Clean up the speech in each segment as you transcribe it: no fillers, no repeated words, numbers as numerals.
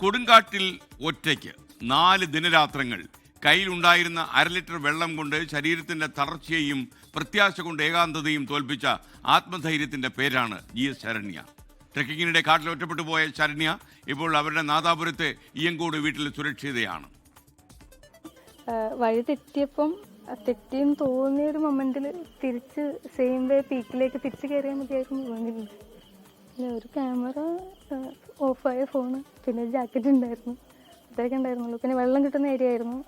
കൊടുങ്കാട്ടിൽ ഒറ്റയ്ക്ക് 4 ദിനരാത്രങ്ങൾ കയ്യിലുണ്ടായിരുന്ന 1/2 ലിറ്റർ വെള്ളം കൊണ്ട് ശരീരത്തിന്റെ തളർച്ചയെയും പ്രത്യാശ കൊണ്ട് ഏകാന്തതയും തോൽപ്പിച്ച ആത്മധൈര്യത്തിന്റെ പേരാണ് GS ശരണ്യ. ട്രെക്കിങ്ങിനിടെ കാട്ടിൽ ഒറ്റപ്പെട്ടു പോയ ശരണ്യ ഇപ്പോൾ അവരുടെ നാദാപുരത്തെ ഇയ്യങ്കോട് വീട്ടിൽ സുരക്ഷിതയാണ്. വഴി തെറ്റിയെന്ന് തോന്നിയൊരു മൊമെന്റിൽ തിരിച്ച് സെയിം വേ പീക്കിലേക്ക് തിരിച്ച് കയറിയാൽ മതിയായിരുന്നു തോന്നിയിട്ടുണ്ട്. പിന്നെ ഒരു ക്യാമറ, ഓഫായ ഫോണ്, പിന്നെ ജാക്കറ്റ് ഉണ്ടായിരുന്നു, അത്രയൊക്കെ ഉണ്ടായിരുന്നുള്ളൂ. പിന്നെ വെള്ളം കിട്ടുന്ന ഏരിയ ആയിരുന്നു.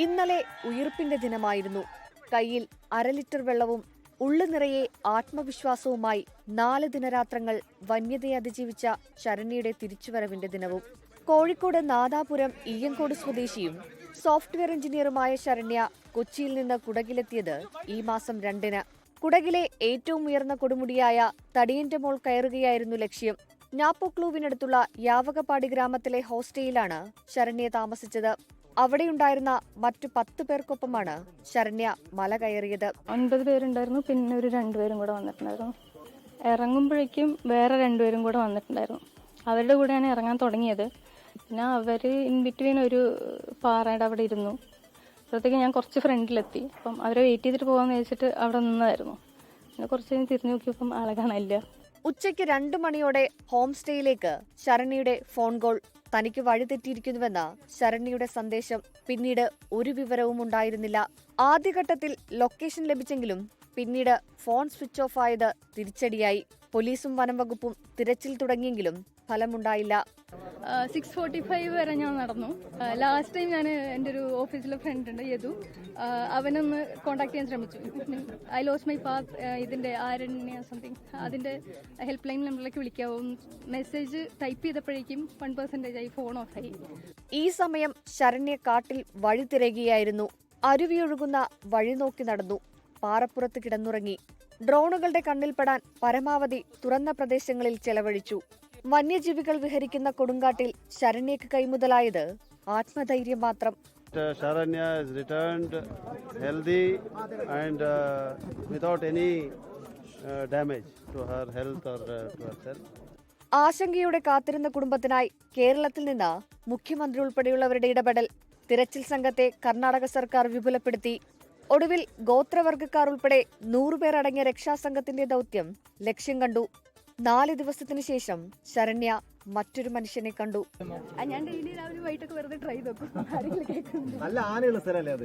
ഇന്നലെ ഉയിർപ്പിന്റെ ദിനമായിരുന്നു. കയ്യിൽ 1/2 ലിറ്റർ വെള്ളവും ഉള്ളു നിറയെ ആത്മവിശ്വാസവുമായി 4 ദിനരാത്രങ്ങൾ വന്യതയെ അതിജീവിച്ച ശരണ്യയുടെ തിരിച്ചുവരവിന്റെ ദിനവും. കോഴിക്കോട് നാദാപുരം ഇയ്യങ്കോട് സ്വദേശിയും സോഫ്റ്റ്വെയർ എഞ്ചിനീയറുമായ ശരണ്യ കൊച്ചിയിൽ നിന്ന് കുടകിലെത്തിയത് ഈ മാസം 2-ന്. കുടകിലെ ഏറ്റവും ഉയർന്ന കൊടുമുടിയായ തടിയന്റെ മോൾ കയറുകയായിരുന്നു ലക്ഷ്യം. ഞാപ്പോക്ലൂവിനടുത്തുള്ള യാവകപ്പാടി ഗ്രാമത്തിലെ ഹോസ്റ്റലിലാണ് ശരണ്യ താമസിച്ചത്. അവിടെയുണ്ടായിരുന്ന മറ്റു 10 പേർക്കൊപ്പമാണ് ശരണ്യ മല കയറിയത്. 9 പേരുണ്ടായിരുന്നു, പിന്നെ ഒരു 2 പേരും കൂടെ വന്നിട്ടുണ്ടായിരുന്നു. ഇറങ്ങുമ്പോഴേക്കും വേറെ 2 പേരും കൂടെ വന്നിട്ടുണ്ടായിരുന്നു. അവരുടെ കൂടെയാണ് ഇറങ്ങാൻ തുടങ്ങിയത്. പിന്നെ അവർ ഇൻ ബിറ്റ്വീൻ ഒരു പാറയുടെ അവിടെ ഇരുന്നു. അപ്പോഴത്തേക്ക് ഞാൻ കുറച്ച് ഫ്രണ്ടിലെത്തി. അപ്പം അവരെ വെയിറ്റ് ചെയ്തിട്ട് പോകാമെന്ന് വെച്ചിട്ട് അവിടെ നിന്നതായിരുന്നു. പിന്നെ കുറച്ച് കഴിഞ്ഞ് തിരിഞ്ഞു നോക്കിയപ്പം ആളെ കാണാനില്ല. ഉച്ചയ്ക്ക് 2 മണിയോടെ ഹോം സ്റ്റേയിലേക്ക് ശരണ്യയുടെ ഫോൺ കോൾ. തനിക്ക് വഴിതെറ്റിയിരിക്കുന്നുവെന്ന ശരണ്യയുടെ സന്ദേശം. പിന്നീട് ഒരു വിവരവും ഉണ്ടായിരുന്നില്ല. ആദ്യഘട്ടത്തിൽ ലൊക്കേഷൻ ലഭിച്ചെങ്കിലും പിന്നീട് ഫോൺ സ്വിച്ച് ഓഫ് ആയത് തിരിച്ചടിയായി. പോലീസും വനം വകുപ്പും തിരച്ചിൽ തുടങ്ങിയെങ്കിലും ഫലമുണ്ടായില്ല. 6:45 വരെ ഞാൻ നടന്നു. ലാസ്റ്റ് ടൈം ഞാൻ എൻ്റെ ഒരു ഓഫീസിലെ ഫ്രണ്ട് ഉണ്ട്, യദു, അവനൊന്ന് കോൺടാക്ട് ചെയ്യാൻ ശ്രമിച്ചു. ഐ ലോസ് മൈ പാത്ത്, ഇതിൻ്റെ ആരണ്യ സംതിങ്, അതിൻ്റെ ഹെൽപ്പ് ലൈൻ നമ്പറിലേക്ക് വിളിക്കാവും. മെസ്സേജ് ടൈപ്പ് ചെയ്തപ്പോഴേക്കും 1% ആയി, ഫോൺ ഓഫായി. ഈ സമയം ശരണ്യ കാട്ടിൽ വഴി തിരയുകയായിരുന്നു. അരുവിയൊഴുകുന്ന വഴി നോക്കി നടന്നു. പാറപ്പുറത്ത് കിടന്നുറങ്ങി. ഡ്രോണുകളുടെ കണ്ണിൽപ്പെടാൻ പരമാവധി തുറന്ന പ്രദേശങ്ങളിൽ ചെലവഴിച്ചു. വന്യജീവികൾ വിഹരിക്കുന്ന കൊടുങ്കാട്ടിൽ ശരണ്യക്ക് കൈമുതലായത് ആത്മധൈര്യം മാത്രം. Sharanya has returned healthy and without any damage to her health or to herself. ആശങ്കയോടെ കാത്തിരുന്ന കുടുംബത്തിനായി കേരളത്തിൽ നിന്ന് മുഖ്യമന്ത്രി ഉൾപ്പെടെയുള്ളവരുടെ ഇടപെടൽ. തിരച്ചിൽ സംഘത്തെ കർണാടക സർക്കാർ വിപുലപ്പെടുത്തി. ഒടുവിൽ ഗോത്രവർഗക്കാർ ഉൾപ്പെടെ 100 പേർ അടങ്ങിയ രക്ഷാസംഘത്തിന്റെ ദൗത്യം ലക്ഷ്യം കണ്ടു. 4 ദിവസത്തിനു ശേഷം ശരണ്യ മറ്റൊരു മനുഷ്യനെ കണ്ടു. ഞാൻ ഡെയിലി രാവിലെ വൈകിട്ടൊക്കെ വെറുതെ ട്രൈ നോക്കും. നല്ല ആനയുള്ള സ്ഥലമല്ലേ അത്?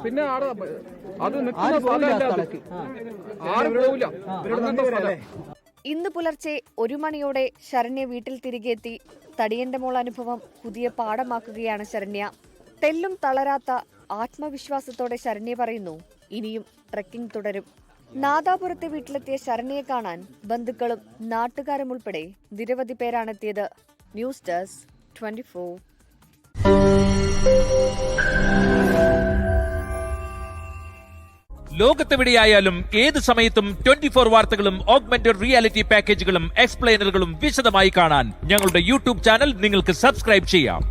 പിന്നെ ഇന്ന് പുലർച്ചെ 1 മണിയോടെ ശരണ്യ വീട്ടിൽ തിരികെ എത്തി. തടിയന്റെ മോൾ അനുഭവം പുതിയ പാഠമാക്കുകയാണ് ശരണ്യ. തെല്ലും തളരാത്ത ആത്മവിശ്വാസത്തോടെ ശരണ്യ പറയുന്നു, ഇനിയും ട്രെക്കിംഗ് തുടരും. നാദാപുരത്തെ വീട്ടിലെത്തിയ ശരണ്യയെ കാണാൻ ബന്ധുക്കളും നാട്ടുകാരും ഉൾപ്പെടെ നിരവധി പേരാണെത്തിയത്. News desk 24. ലോകത്തെവിടെയായാലും ഏത് സമയത്തും 24 വാർത്തകളും ഓഗ്മെന്റഡ് റിയാലിറ്റി പാക്കേജുകളും എക്സ്പ്ലെയിനറുകളും വിശദമായി കാണാൻ ഞങ്ങളുടെ യൂട്യൂബ് ചാനൽ നിങ്ങൾക്ക് സബ്സ്ക്രൈബ് ചെയ്യാം.